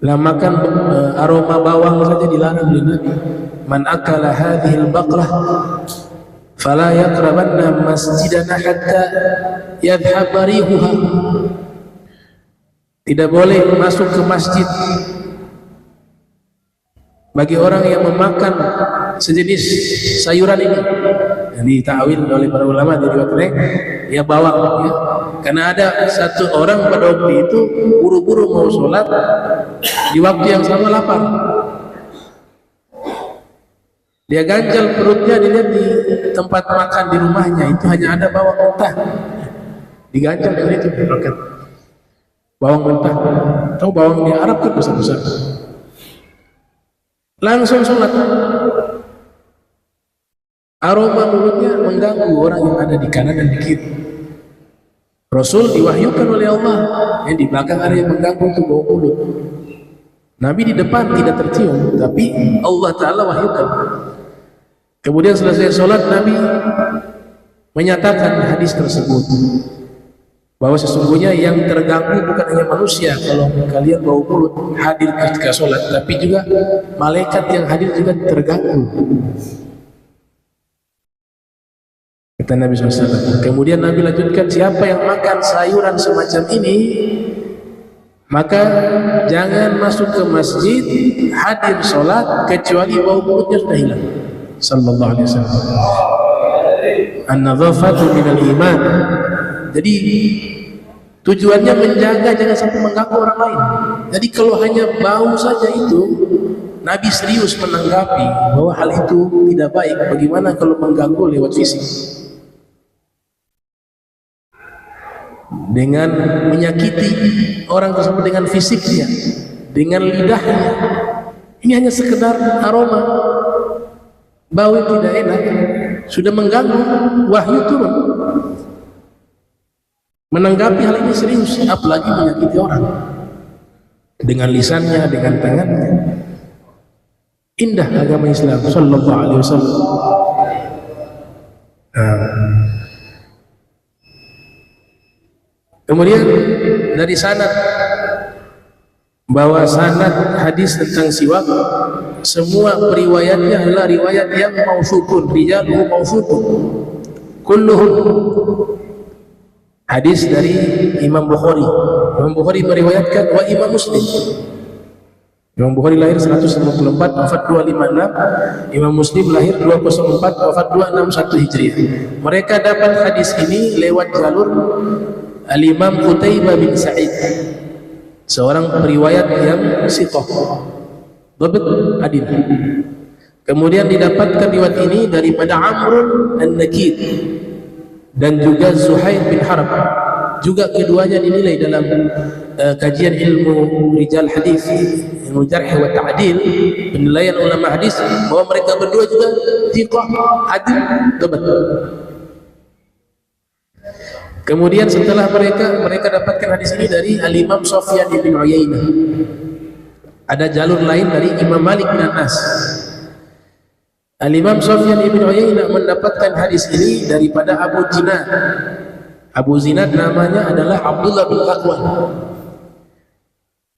Lah makan aroma bawang saja dilarang oleh Nabi. Man akala hadhil baqlah fala yaqrabanna masjidana hatta yadhhab rihuha. Tidak boleh masuk ke masjid bagi orang yang memakan sejenis sayuran ini. Jadi ta'wil oleh para ulama diriwayatkan ya bawang, ya. Karena ada satu orang pada waktu itu buru-buru mau sholat di waktu yang sama lapar. Dia ganjal perutnya, dilihat di tempat makan di rumahnya itu hanya ada bawang mentah. Diganjal dari itu paket bawang mentah. Tahu bawang di Arab kan besar-besar. Langsung sholat. Aroma mulutnya mengganggu orang yang ada di kanan dan di kiri. Rasul diwahyukan oleh Allah, yang di belakang ada yang mengganggu untuk bau mulut. Nabi di depan tidak tercium, tapi Allah Ta'ala wahyukan. Kemudian selesai sholat, Nabi menyatakan hadis tersebut bahwa sesungguhnya yang terganggu bukan hanya manusia kalau kalian bau mulut hadir ketika sholat, tapi juga malaikat yang hadir juga terganggu. Kata Nabi SAW. Kemudian Nabi lanjutkan, siapa yang makan sayuran semacam ini, maka jangan masuk ke masjid hadir sholat kecuali bau mulutnya sudah hilang. Sallallahu alaihi wasallam. An-nadhafatu minal iman. Jadi tujuannya menjaga jangan sampai mengganggu orang lain. Jadi kalau hanya bau saja itu, Nabi serius menanggapi bahwa hal itu tidak baik. Bagaimana kalau mengganggu lewat fisik? Dengan menyakiti orang tersebut dengan fisiknya, dengan lidahnya. Ini hanya sekedar aroma, bau tidak enak, sudah mengganggu, wahyu turun. Menanggapi hal ini serius, apalagi menyakiti orang dengan lisannya, dengan tangannya. Indah agama Islam sallallahu alaihi wasallam. Kemudian dari sanad, bahwa sanad hadis tentang siwak semua periwayatnya adalah riwayat yang mausuqun, rijaluhu mausuqun kulluhum. Hadis dari Imam Bukhari. Imam Bukhari meriwayatkan, wa Imam Muslim. Imam Bukhari lahir 154 wafat 256, Imam Muslim lahir 204 wafat 261 Hijriah. Mereka dapat hadis ini lewat jalur Al-Imam Qutaibah bin Sa'id, seorang periwayat yang siqah, dhabit adil. Kemudian didapatkan riwayat ini daripada Amrun An-Nakid dan juga Zuhair bin Harb. Juga keduanya dinilai dalam kajian ilmu rijal hadis, ilmu jarh wa ta'dil, penilaian ulama hadis, bahwa mereka berdua juga thiqah, adil, dhabit. Kemudian setelah mereka dapatkan hadis ini dari Al-Imam Sufyan bin Uyainah. Ada jalur lain dari Imam Malik bin Anas. Al-Imam Sufyan ibn Uyainah mendapatkan hadis ini daripada Abu Zinad. Abu Zinad namanya adalah Abdullah bin Aqwan.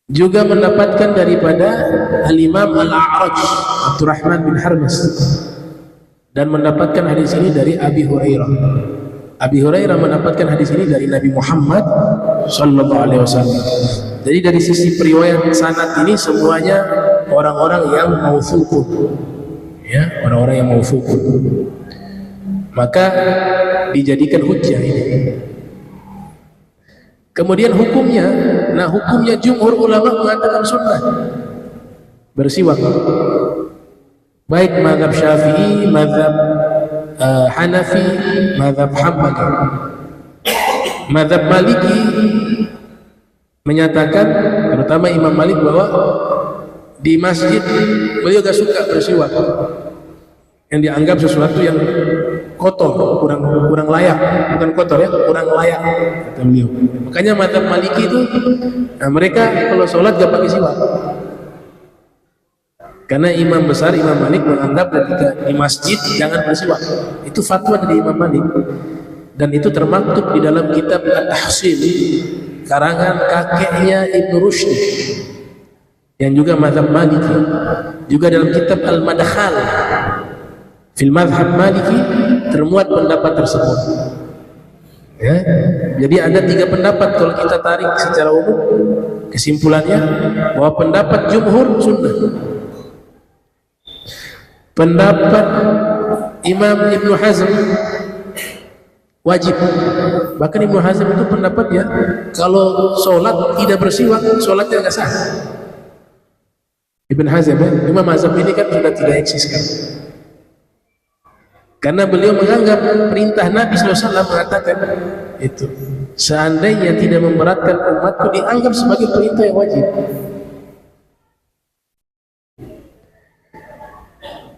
Juga mendapatkan daripada Al-Imam Al-A'raj Abdurrahman bin Harmas, dan mendapatkan hadis ini dari Abi Hurairah. Abi Hurairah mendapatkan hadis ini dari Nabi Muhammad sallallahu alaihi wasallam. Jadi dari sisi periwayat sanad ini semuanya orang-orang yang mausuqun, ya, orang-orang yang mausuqun. Maka dijadikan hujjah ini. Kemudian hukumnya, nah hukumnya jumhur ulama mengatakan sunnah bersiwak. Baik mazhab Syafi'i, mazhab Hanafi, mazhab Hambali. Mazhab Maliki menyatakan, terutama Imam Malik, bahwa di masjid beliau gak suka bersiwak, yang dianggap sesuatu yang kotor, kurang layak, bukan kotor ya, kurang layak kata beliau. Makanya mazhab Maliki itu, nah mereka kalau sholat gak pakai siwak, karena imam besar Imam Malik menganggap ketika di masjid jangan bersiwak. Itu fatwa dari Imam Malik, dan itu termaktub di dalam kitab At-Tahsil karangan kakeknya Ibnu Rushd yang juga mazhab Maliki. Juga dalam kitab Al-Madkhal fil Madhhab Maliki termuat pendapat tersebut, ya. Jadi ada 3 pendapat kalau kita tarik secara umum. Kesimpulannya bahwa pendapat jumhur sunnah, pendapat Imam Ibnu Hazm wajib. Bahkan Ibnu Hazm itu pendapatnya kalau sholat tidak bersiwak, sholatnya nggak sah. Ibnu Hazm, ya, Imam Hazm ini kan sudah tidak eksis kan, karena beliau menganggap perintah Nabi SAW mengatakan itu, seandainya tidak memberatkan umatku, dianggap sebagai perintah yang wajib.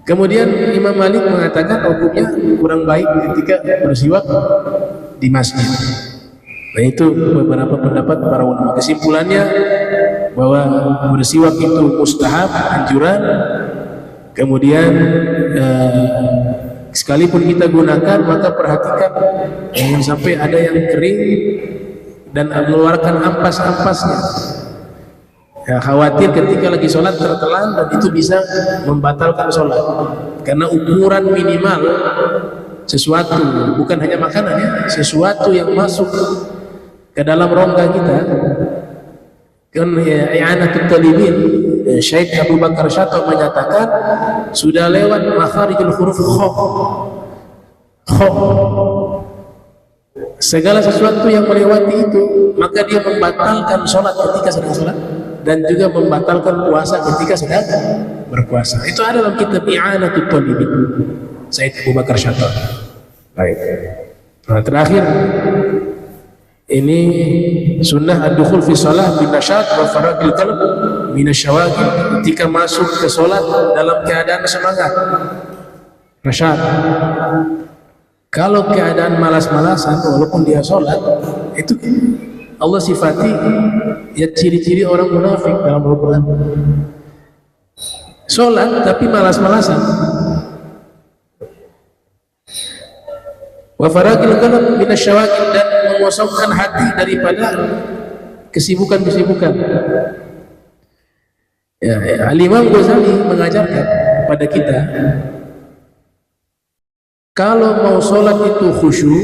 Kemudian Imam Malik mengatakan hukumnya kurang baik ketika bersiwak di masjid. Nah itu beberapa pendapat para ulama. Kesimpulannya bahwa bersiwak itu mustahab, anjuran. Kemudian sekalipun kita gunakan, maka perhatikan jangan sampai ada yang kering dan mengeluarkan ampas-ampasnya. Ya, khawatir ketika lagi sholat tertelan dan itu bisa membatalkan sholat, karena ukuran minimal sesuatu, bukan hanya makanan ya, sesuatu yang masuk ke dalam rongga kita kan, ya, I'anatul Talibin, Syekh Abu Bakar Syato menyatakan sudah lewat makharijul huruf kho, segala sesuatu yang melewati itu maka dia membatalkan sholat ketika sedang sholat, dan juga membatalkan puasa ketika sedang berpuasa. Itu ada dalam kitab I'anatul Talibin Syekh Abu Bakar Syato. Baik. Nah, terakhir ini sunnah ad-dukhul fi shalah bin nasyat wa faragil qalb min asy-syawagil, ketika masuk ke salat dalam keadaan semangat, nasyat. Kalau keadaan malas-malasan walaupun dia salat, itu Allah sifati ya ciri-ciri orang munafik dalam Al-Quran. Salat tapi malas-malasan. Wa faragil qalb min asy-syawagil, dan mengosongkan hati daripada kesibukan-kesibukan. Ya, Al-Imam Ghazali mengajarkan kepada kita, kalau mau sholat itu khusyuk,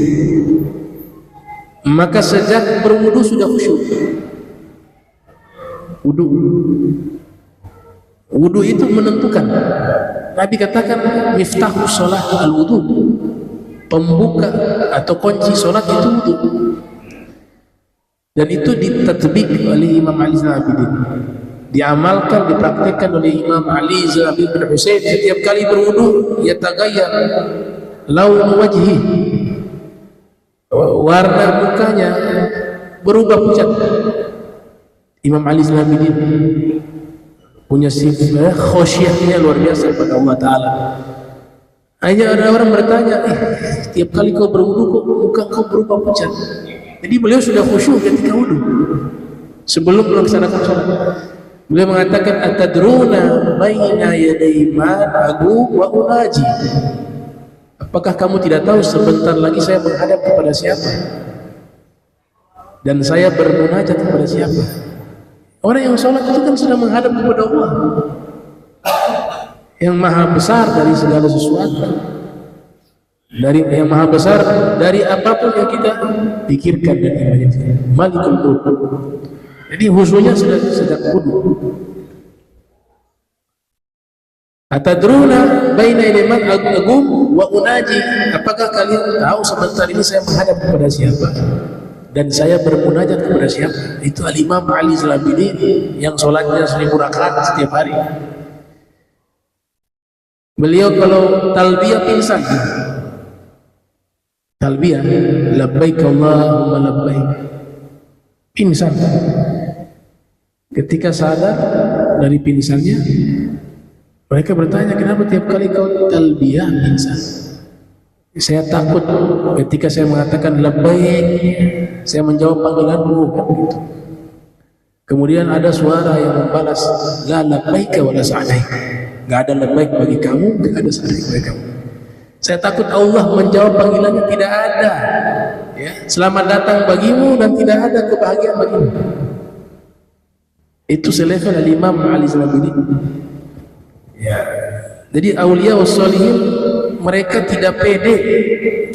maka sejak berwudu sudah khusyuk. Wudu itu menentukan. Nabi katakan miftahus sholat al-wudu, pembuka atau kunci sholat itu wudu. Dan itu ditatbik oleh Imam Ali Zainal Abidin, diamalkan, dipraktikkan oleh Imam Ali Zainal Abidin bin Husain. Setiap kali berwudu yataghayyar laun wajhi, warna mukanya berubah pucat. Imam Ali Zainal Abidin punya sifat khosyahnya luar biasa pada Allah Ta'ala. Hanya ada orang bertanya, tiap kali kau berwudu kok muka kau berubah pucat? Jadi beliau sudah khusyuk ketika wudu sebelum melaksanakan sholat. Beliau mengatakan atadruna baina yaday man agu wa unaji. Apakah kamu tidak tahu sebentar lagi saya menghadap kepada siapa dan saya bermunajat kepada siapa? Orang yang sholat itu kan sudah menghadap kepada Allah yang maha besar dari segala sesuatu, dari yang maha besar dari apapun yang kita pikirkan dan imajinasi. Malikul Mulk. Jadi husunya sedang wudhu. Atadruna baina man agum wa unaji. Apakah kalian tahu sebentar ini saya menghadap kepada siapa dan saya bermunajat kepada siapa? Itu Al-Imam Ali Zalabidi yang sholatnya 1000 rakaat setiap hari. Beliau kalau talbiyah pingsan. Talbiyah labbaik Allahumma labbaik. Pingsan. Ketika sadar dari pingsannya, mereka bertanya, kenapa tiap kali kau talbiyah pingsan? Saya takut ketika saya mengatakan labbaik, saya menjawab panggilanmu, kan begitu. Kemudian ada suara yang membalas, la labbaika wa la sa'daik. Enggak ada labbaik bagi kamu, enggak ada sa'daik bagi kamu. Saya takut Allah menjawab panggilannya tidak ada. Ya, selamat datang bagimu dan tidak ada kebahagiaan bagimu. Itu selevel Al-Imam Ali Zalabidi. Ya. Jadi aulia wassalihin mereka tidak pede,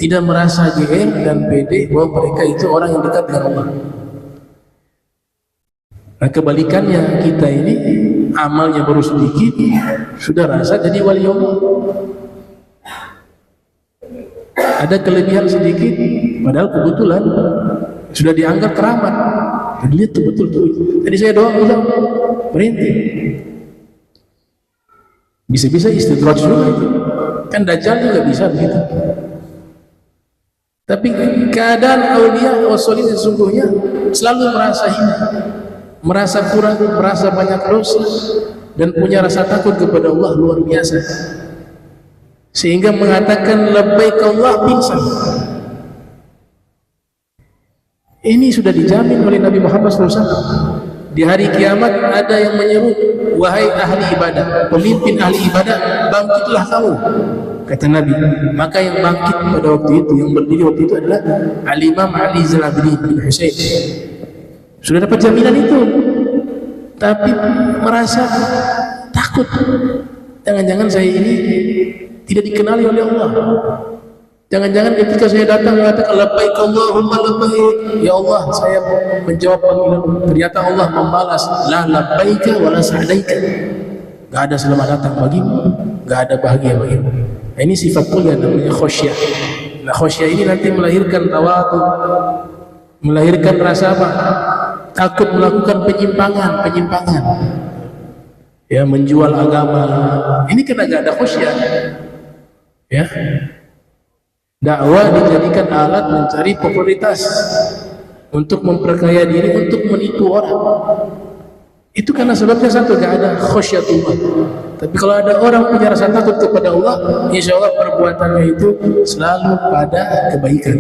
tidak merasa GR dan pede bahwa mereka itu orang yang dekat dengan Allah. Nah, kebalikannya kita ini amalnya baru sedikit sudah rasa jadi wali Allah. Ada kelebihan sedikit padahal kebetulan sudah dianggap keramat. Jadi lihat betul tuh. Tadi saya doa bilang berhenti. Bisa-bisa istidraj juga itu. Kan Dajjal juga bisa begitu. Tapi keadaan aulia wasolin sesungguhnya selalu merasa hina, merasa kurang, merasa banyak dosa dan punya rasa takut kepada Allah luar biasa. Sehingga mengatakan labbaik Allah pingsan. Ini sudah dijamin oleh Nabi Muhammad SAW. Di hari kiamat ada yang menyeru, wahai ahli ibadah, pemimpin ahli ibadah, bangkitlah kamu, kata Nabi. Maka yang bangkit pada waktu itu, yang berdiri waktu itu adalah Al-Imam Ali Zalabidi bin Husain. Sudah dapat jaminan itu, tapi merasa takut. Jangan-jangan saya ini tidak dikenali oleh Allah. Jangan-jangan ketika saya datang mengatakan labbaik Allahumma labbaik, ya Allah saya menjawab panggilan, ternyata Allah membalas la labbaika wa la sa'daika. Enggak ada selamat datang bagimu, enggak ada bahagia bagimu. Nah, ini sifat mulia namanya khosyah. Nah, khosyah ini nanti melahirkan tawadu, melahirkan rasa apa? Takut melakukan penyimpangan. Ya, menjual agama. Ini kan enggak ada khosyah. Ya. Dakwah dijadikan alat mencari popularitas, untuk memperkaya diri, untuk menipu orang. Itu karena sebabnya satu, gak ada khosyatullah. Tapi kalau ada orang punya rasa takut kepada Allah, insya Allah perbuatannya itu selalu pada kebaikan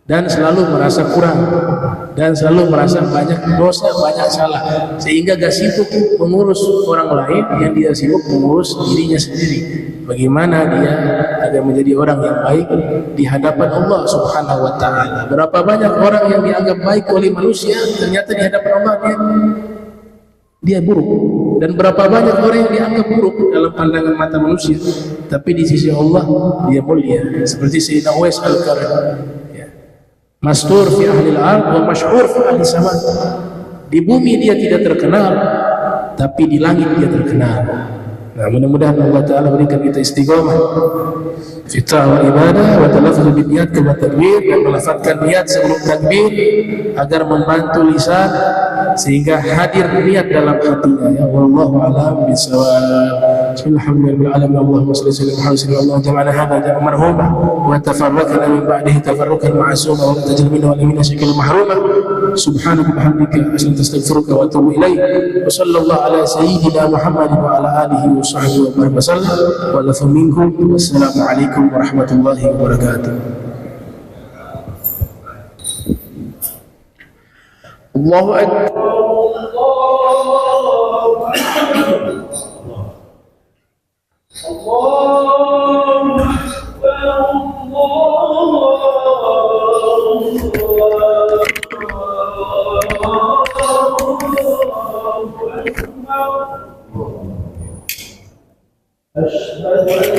dan selalu merasa kurang dan selalu merasa banyak dosa, banyak salah, sehingga gak sibuk mengurus orang lain, yang dia sibuk mengurus dirinya sendiri. Bagaimana dia agar menjadi orang yang baik di hadapan Allah Subhanahu wa ta'ala. Berapa banyak orang yang dianggap baik oleh manusia, ternyata di hadapan Allah dia buruk. Dan berapa banyak orang yang dianggap buruk dalam pandangan mata manusia, tapi di sisi Allah dia mulia. Seperti Sayyidina Uwais Al-Qarni, mastur fi ahli al-ard wa masyhur fi ahli sama. Di bumi dia tidak terkenal, tapi di langit dia terkenal. Nah, mudah-mudahan Allah Ta'ala berikan kita istiqomah fitah wa ibadah wa talaffuz bil niyat kama takbir, dan melafazkan niat sebelum takbir agar membantu lisan sehingga hadir niat dalam hatinya. Ya wallahu a'lam bissawab. Bismillahirrahmanirrahim. Allahumma shalli ala Muhammad. Allah jama'ana hadha ja'a marhuma wa tafarraqna min ba'dihi tafarruqan ma'suma wa la tajal minna wa la minna shay'an mahruma. Subhanaka bihamdika astaghfiruka wa atubu ilaik. Wa sallallahu ala sayyidina Muhammad wa ala alihi wa sahbihi wa sallam. Wa lafa minkum. Wassalamu alaikum warahmatullahi wabarakatuh. Allahu akbar. أشهد أن